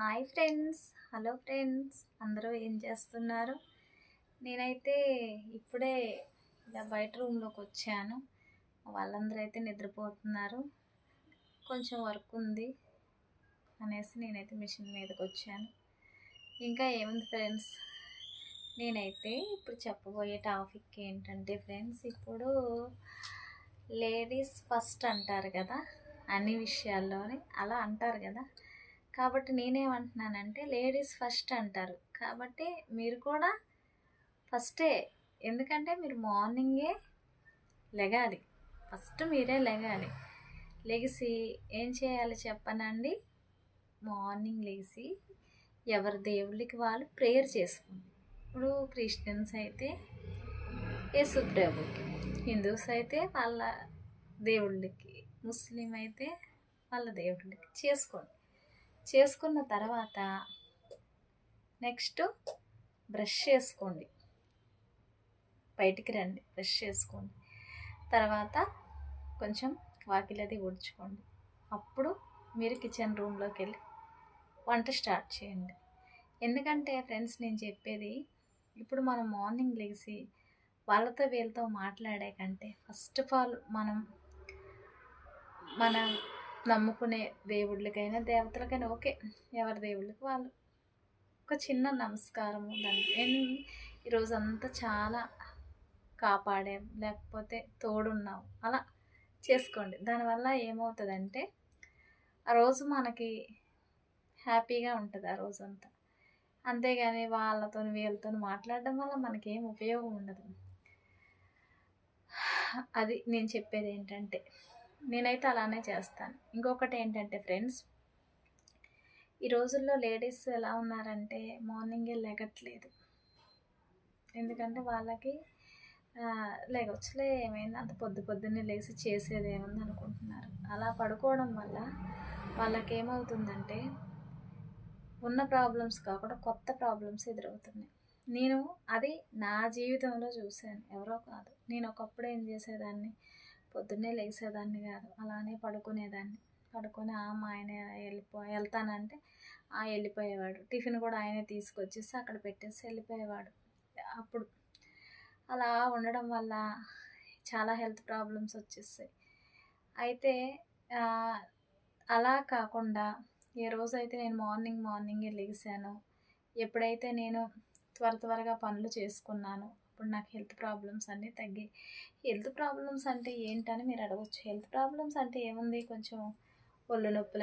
Hi friends, hello friends, అందరూ ఏం చేస్తున్నారు? నేనైతే ఇప్పుడే ఇలా బయట రూమ్లోకి వచ్చాను. వాళ్ళందరూ అయితే నిద్రపోతున్నారు. కొంచెం వర్క్ ఉంది అనేసి నేనైతే మిషన్ మీదకి వచ్చాను. ఇంకా ఏముంది ఫ్రెండ్స్, నేనైతే ఇప్పుడు చెప్పబోయే టాపిక్ ఏంటంటే ఫ్రెండ్స్, ఇప్పుడు లేడీస్ ఫస్ట్ అంటారు కదా, అన్ని విషయాల్లోని అలా అంటారు కదా. కాబట్టి నేనేమంటున్నానంటే లేడీస్ ఫస్ట్ అంటారు కాబట్టి మీరు కూడా ఫస్టే. ఎందుకంటే మీరు మార్నింగే లెగాలి, ఫస్ట్ మీరే లెగాలి. లెగిసి ఏం చేయాలి చెప్పనండి? మార్నింగ్ లేచి ఎవరి దేవుళ్ళకి వాళ్ళు ప్రేయర్ చేసుకోండి. ఇప్పుడు క్రిస్టియన్స్ అయితే యేసు ప్రభుకి, హిందూస్ అయితే వాళ్ళ దేవుళ్ళకి, ముస్లిం అయితే వాళ్ళ దేవుళ్ళకి చేసుకోండి. చేసుకున్న తర్వాత నెక్స్ట్ బ్రష్ చేసుకోండి, బయటికి రండి, బ్రష్ చేసుకోండి. తర్వాత కొంచెం వాకిలది ఊడ్చుకోండి. అప్పుడు మీరు కిచెన్ రూమ్లోకి వెళ్ళి వంట స్టార్ట్ చేయండి. ఎందుకంటే ఫ్రెండ్స్, నేను చెప్పేది ఇప్పుడు మనం మార్నింగ్ లేచి వాళ్ళతో వీళ్ళతో మాట్లాడే కంటే ఫస్ట్ ఆఫ్ ఆల్ మన నమ్ముకునే దేవుళ్ళకైనా దేవతలకైనా ఓకే, ఎవరి దేవుళ్ళకి వాళ్ళు ఒక చిన్న నమస్కారము, దాన్ని నేను ఈరోజంతా చాలా కాపాడాం, లేకపోతే తోడున్నావు, అలా చేసుకోండి. దానివల్ల ఏమవుతుందంటే ఆ రోజు మనకి హ్యాపీగా ఉంటుంది ఆ రోజంతా. అంతేగాని వాళ్ళతో వీళ్ళతో మాట్లాడడం వల్ల మనకేం ఉపయోగం ఉండదు. అది నేను చెప్పేది ఏంటంటే, నేనైతే అలానే చేస్తాను. ఇంకొకటి ఏంటంటే ఫ్రెండ్స్, ఈ రోజుల్లో లేడీస్ ఎలా ఉన్నారంటే మార్నింగే లెగట్లేదు. ఎందుకంటే వాళ్ళకి లేగొచ్చులే, ఏమైంది, అంత పొద్దున్నే లేచి చేసేది ఏముంది అనుకుంటున్నారు. అలా పడుకోవడం వల్ల వాళ్ళకి ఏమవుతుందంటే ఉన్న ప్రాబ్లమ్స్ కాకుండా కొత్త ప్రాబ్లమ్స్ ఎదురవుతున్నాయి. నేను అది నా జీవితంలో చూశాను, ఎవరో కాదు. నేను ఒకప్పుడు ఏం చేసేదాన్ని, పొద్దున్నే లేచేదాన్ని కాదు, అలానే పడుకునేదాన్ని. పడుకొని మా ఆయన వెళ్తానంటే వెళ్ళిపోయేవాడు. టిఫిన్ కూడా ఆయనే తీసుకొచ్చేసి అక్కడ పెట్టేసి వెళ్ళిపోయేవాడు. అప్పుడు అలా ఉండడం వల్ల చాలా హెల్త్ ప్రాబ్లమ్స్ వచ్చేసాయి. అయితే అలా కాకుండా ఏ రోజైతే నేను మార్నింగే లెగిసానో, ఎప్పుడైతే నేను త్వరగా పనులు చేసుకున్నానో, అప్పుడు నాకు హెల్త్ ప్రాబ్లమ్స్ అన్నీ తగ్గాయి. హెల్త్ ప్రాబ్లమ్స్ అంటే ఏంటని మీరు అడగచ్చు. హెల్త్ ప్రాబ్లమ్స్ అంటే ఏముంది, కొంచెం ఒళ్ళు నొప్పులు